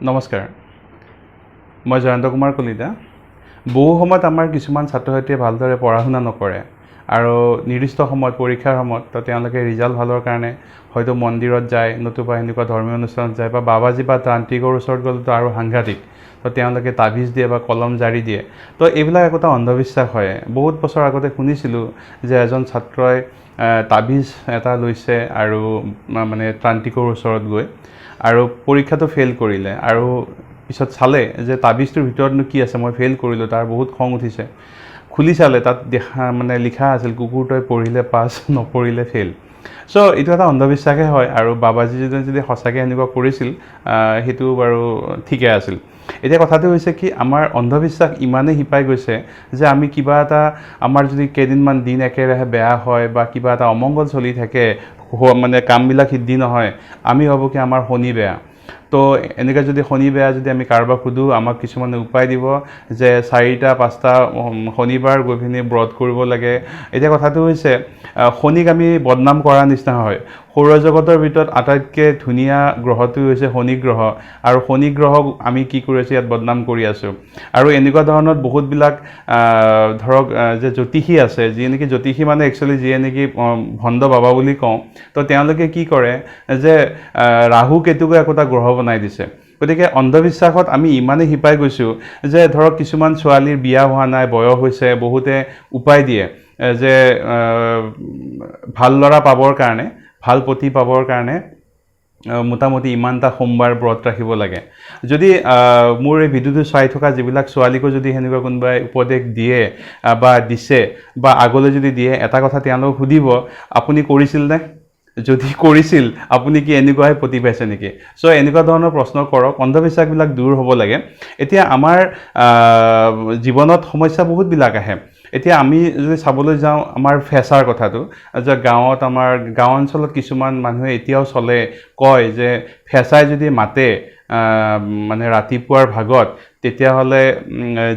নমস্কাৰ মই জয়ন্ত কুমাৰ কলিতা বহু সময়ত আমাৰ কিছুমান ছাত্ৰ ছাত্ৰীয়ে ভালদৰে পঢ়া শুনা নকৰে আৰু নিৰ্দিষ্ট সময়ত পৰীক্ষাৰ সময়ত তো তেওঁলোকে ৰিজাল্ট ভালৰ কাৰণে হয়তো মন্দিৰত যায় নতুবা এনেকুৱা ধৰ্মীয় অনুষ্ঠানত যায় বা বাবাজী বা তান্ত্ৰিকৰ ওচৰত গ'লেতো আৰু সাংঘাতিক তো তেওঁলোকে তাবিজ দিয়ে বা কলম জাৰি দিয়ে তো এইবিলাক একোটা অন্ধবিশ্বাস হয় বহুত বছৰ আগতে শুনিছিলোঁ যে এজন ছাত্ৰই তাবিজ এটা লৈছে আৰু মানে তান্ত্ৰিকৰ ওচৰত গৈ আৰু পৰীক্ষাটো ফেইল কৰিলে আৰু পিছত চালে যে তাবিজটোৰ ভিতৰতনো কি আছে মই ফেইল কৰিলোঁ তাৰ বহুত খং উঠিছে খুলি চালে তাত দেখা মানে লিখা আছিল কুকুৰটোৱে পঢ়িলে পাছ নপঢ়িলে ফেইল চ' এইটো এটা অন্ধবিশ্বাসে হয় আৰু বাবাজীজনে যদি সঁচাকৈ এনেকুৱা কৰিছিল সেইটো বাৰু ঠিকে আছিল এতিয়া কথাটো হৈছে কি আমাৰ অন্ধবিশ্বাস ইমানেই শিপাই গৈছে যে আমি কিবা এটা আমাৰ যদি কেইদিনমান দিন একেৰাহে বেয়া হয় বা কিবা এটা অমংগল চলি থাকে মানে কামবিলাক সিদ্ধি নহয় আমি ভাবোঁ কি আমাৰ শনি বেয়া তো এনেকৈ যদি শনি বেয়া যদি আমি কাৰোবাক সোধোঁ আমাক কিছুমানে উপায় দিব যে 4টা 5টা শনিবাৰ গৈ পিনি ব্ৰত কৰিব লাগে এতিয়া কথাটো হৈছে শনিক আমি বদনাম কৰাৰ নিচিনা হয় সৌৰজগতৰ ভিতৰত আটাইতকৈ ধুনীয়া গ্ৰহটো হৈছে শনি গ্ৰহ আৰু শনি গ্ৰহক আমি কি কৰি আছোঁ ইয়াত বদনাম কৰি আছোঁ আৰু এনেকুৱা ধৰণৰ বহুতবিলাক ধৰক যে জ্যোতিষী আছে যিয়ে নেকি জ্যোতিষী মানে একচুৱেলি যিয়ে নেকি ভণ্ড বাবা বুলি কওঁ তো তেওঁলোকে কি কৰে যে ৰাহু কেতুকে একোটা গ্ৰহ বনাই দিছে গতিকে অন্ধবিশ্বাসত আমি ইমানেই শিপাই গৈছোঁ যে ধৰক কিছুমান ছোৱালীৰ বিয়া হোৱা নাই বয়স হৈছে বহুতে উপায় দিয়ে যে ভাল ল'ৰা পাবৰ কাৰণে ভাল পতি পাবৰ কাৰণে মোটামুটি ইমানটা সোমবাৰ ব্ৰত ৰাখিব লাগে যদি মোৰ এই ভিডিঅ'টো চাই থকা যিবিলাক ছোৱালীকো যদি সেনেকুৱা কোনোবাই উপদেশ দিয়ে বা দিছে বা আগলৈ যদি দিয়ে এটা কথা তেওঁলোকক সুধিব আপুনি কৰিছিলনে যদি কৰিছিল আপুনি কি এনেকুৱাই পতি পাইছে নেকি চ' এনেকুৱা ধৰণৰ প্ৰশ্ন কৰক অন্ধবিশ্বাসবিলাক দূৰ হ'ব লাগে এতিয়া আমাৰ জীৱনত সমস্যা বহুতবিলাক আহে এতিয়া আমি যদি চাবলৈ যাওঁ আমাৰ ফেচাৰ কথাটো যে গাঁৱত আমাৰ গাঁও অঞ্চলত কিছুমান মানুহে এতিয়াও চলে কয় যে ফেচাই যদি মাতে মানে ৰাতিপুৱাৰ ভাগত তেতিয়াহ'লে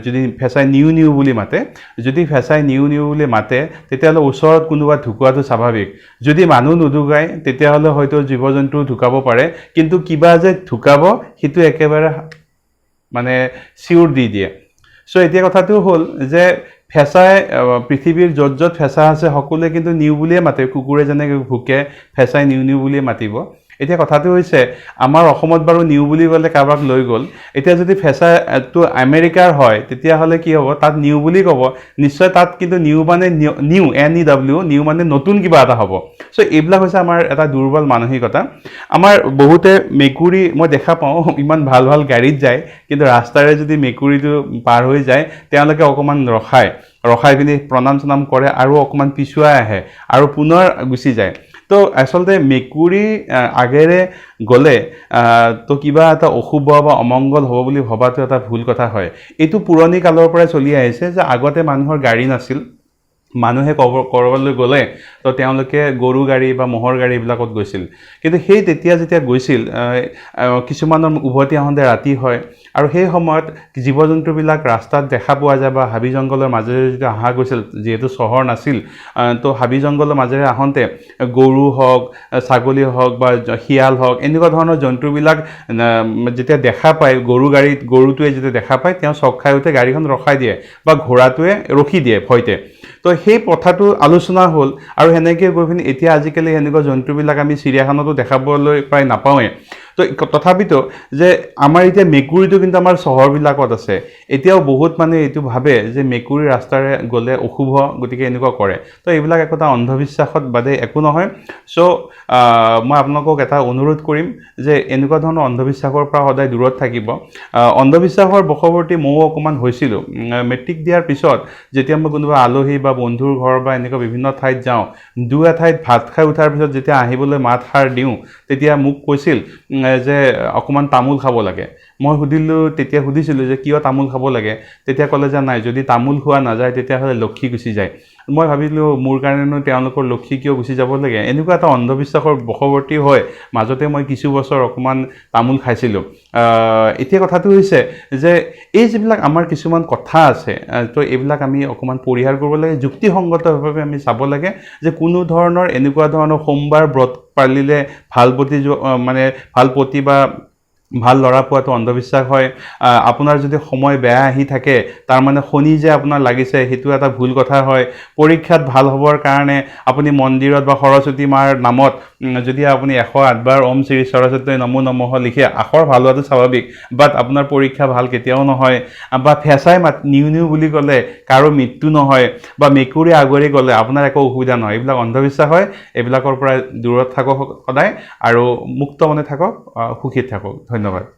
যদি ফেচাই নিউ নিউ বুলি মাতে যদি ফেচাই নিউ নিউ বুলি মাতে তেতিয়াহ'লে ওচৰত কোনোবা ঢুকুৱাটো স্বাভাৱিক যদি মানুহ নুঢুকায় তেতিয়াহ'লে হয়তো জীৱ জন্তু ঢুকাব পাৰে কিন্তু কিবা যে ঢুকাব সেইটো একেবাৰে মানে চিউৰ দি দিয়ে চ' এতিয়া কথাটো হ'ল যে ফেঁচাই পৃথিৱীৰ য'ত য'ত ফেঁচা আছে সকলোৱে কিন্তু নিউ বুলিয়ে মাতে কুকুৰে যেনেকৈ ভুকে ফেঁচাই নিউ নিউ বুলিয়ে মাতিব এতিয়া কথাটো হৈছে আমাৰ অসমত বাৰু নিউ বুলি ক'লে কাৰোবাক লৈ গ'ল এতিয়া যদি ফেঁচাটো আমেৰিকাৰ হয় তেতিয়াহ'লে কি হ'ব তাত নিউ বুলি ক'ব নিশ্চয় তাত কিন্তু নিউ মানে নিউ NEW নিউ মানে নতুন কিবা এটা হ'ব চ' এইবিলাক হৈছে আমাৰ এটা দুৰ্বল মানসিকতা আমাৰ বহুতে মেকুৰী মই দেখা পাওঁ ইমান ভাল ভাল গাড়ীত যায় কিন্তু ৰাস্তাৰে যদি মেকুৰীটো পাৰ হৈ যায় তেওঁলোকে অকণমান ৰখাই পিনি প্ৰণাম চনাম কৰে আৰু অকণমান পিছুৱাই আহে আৰু পুনৰ গুচি যায় তো আচলতে মেকুৰী আগেৰে গ'লে তো কিবা এটা অশুভ বা অমংগল হ'ব বুলি ভবাটো এটা ভুল কথা হয় এইটো পুৰণি কালৰ পৰাই চলি আহিছে যে আগতে মানুহৰ গাড়ী নাছিল মানুহে ক'ৰবালৈ গ'লে তো তেওঁলোকে গৰু গাড়ী বা ম'হৰ গাড়ী এইবিলাকত গৈছিল কিন্তু সেই তেতিয়া যেতিয়া গৈছিল কিছুমানৰ উভতি আহোঁতে ৰাতি হয় আৰু সেই সময়ত জীৱ জন্তুবিলাক ৰাস্তাত দেখা পোৱা যায় বা হাবি জংঘলৰ মাজেৰে যেতিয়া অহা গৈছিল যিহেতু চহৰ নাছিল তো হাবি জংঘলৰ মাজেৰে আহোঁতে গৰু হওক ছাগলী হওক বা শিয়াল হওক এনেকুৱা ধৰণৰ জন্তুবিলাক যেতিয়া দেখা পায় গৰুটোৱে যেতিয়া দেখা পায় তেওঁ চক খাই উঠে গাড়ীখন ৰখাই দিয়ে বা ঘোঁৰাটোৱে ৰখি দিয়ে ভয়তে তো সেই কথাটো আলোচনা হ'ল আৰু সেনেকৈ গৈ পিনি এতিয়া আজিকালি সেনেকুৱা জন্তুবিলাক আমি চিৰিয়াখানাতো দেখাবলৈ প্ৰায় নাপাওঁৱে তো তথাপিতো যে আমাৰ এতিয়া মেকুৰীটো কিন্তু আমাৰ চহৰবিলাকত আছে এতিয়াও বহুত মানে এইটো ভাবে যে মেকুৰী ৰাস্তাৰে গ'লে অশুভ গতিকে এনেকুৱা কৰে তো এইবিলাক একোটা অন্ধবিশ্বাসত বাদে একো নহয় চ' মই আপোনালোকক এটা অনুৰোধ কৰিম যে এনেকুৱা ধৰণৰ অন্ধবিশ্বাসৰ পৰা সদায় দূৰত থাকিব অন্ধবিশ্বাসৰ বশৱৰ্তী ময়ো অকণমান হৈছিলোঁ মেট্ৰিক দিয়াৰ পিছত যেতিয়া মই কোনোবা আলহী বা বন্ধুৰ ঘৰ বা এনেকুৱা বিভিন্ন ঠাইত যাওঁ দুই এঠাইত ভাত খাই উঠাৰ পিছত যেতিয়া আহিবলৈ মাত সাৰ দিওঁ তেতিয়া মোক কৈছিল যে অকণমান তামোল খাব লাগে মই তেতিয়া সুধিছিলোঁ যে কিয় তামোল খাব লাগে তেতিয়া ক'লে যে নাই যদি তামোল খোৱা নাযায় তেতিয়াহ'লে লক্ষী গুচি যায় মই ভাবিলোঁ মোৰ কাৰণেনো তেওঁলোকৰ লক্ষী কিয় গুচি যাব লাগে এনেকুৱা এটা অন্ধবিশ্বাসৰ বশৱৰ্তী হয় মাজতে মই কিছু বছৰ অকণমান তামোল খাইছিলোঁ এতিয়া কথাটো হৈছে যে এই যিবিলাক আমাৰ কিছুমান কথা আছে তো এইবিলাক আমি অকণমান পৰিহাৰ কৰিব লাগে যুক্তিসংগতভাৱে আমি চাব লাগে যে কোনো ধৰণৰ এনেকুৱা ধৰণৰ সোমবাৰ ব্ৰত পালিলে ভাল পতি বা ভাল ল'ৰা পোৱাটো অন্ধবিশ্বাস হয় আপোনাৰ যদি সময় বেয়া আহি থাকে তাৰ মানে শনি যে আপোনাৰ লাগিছে সেইটো এটা ভুল কথা হয় পৰীক্ষাত ভাল হ'বৰ কাৰণে আপুনি মন্দিৰত বা সৰস্বতী মাৰ নামত যদি আপুনি 108 বাৰ ওম শ্ৰী সৰস্বতী নমো নমঃ লিখে আখৰ ভাল হোৱাটো স্বাভাৱিক বাট আপোনাৰ পৰীক্ষা ভাল কেতিয়াও নহয় বা ফেঁচাই নিউ বুলি ক'লে কাৰো মৃত্যু নহয় বা মেকুৰী আগৰি গ'লে আপোনাৰ একো অসুবিধা নহয় এইবিলাক অন্ধবিশ্বাস হয় এইবিলাকৰ পৰা দূৰত থাকক সদায় আৰু মুক্ত মনে থাকক সুখী থাকক ধন্যবাদ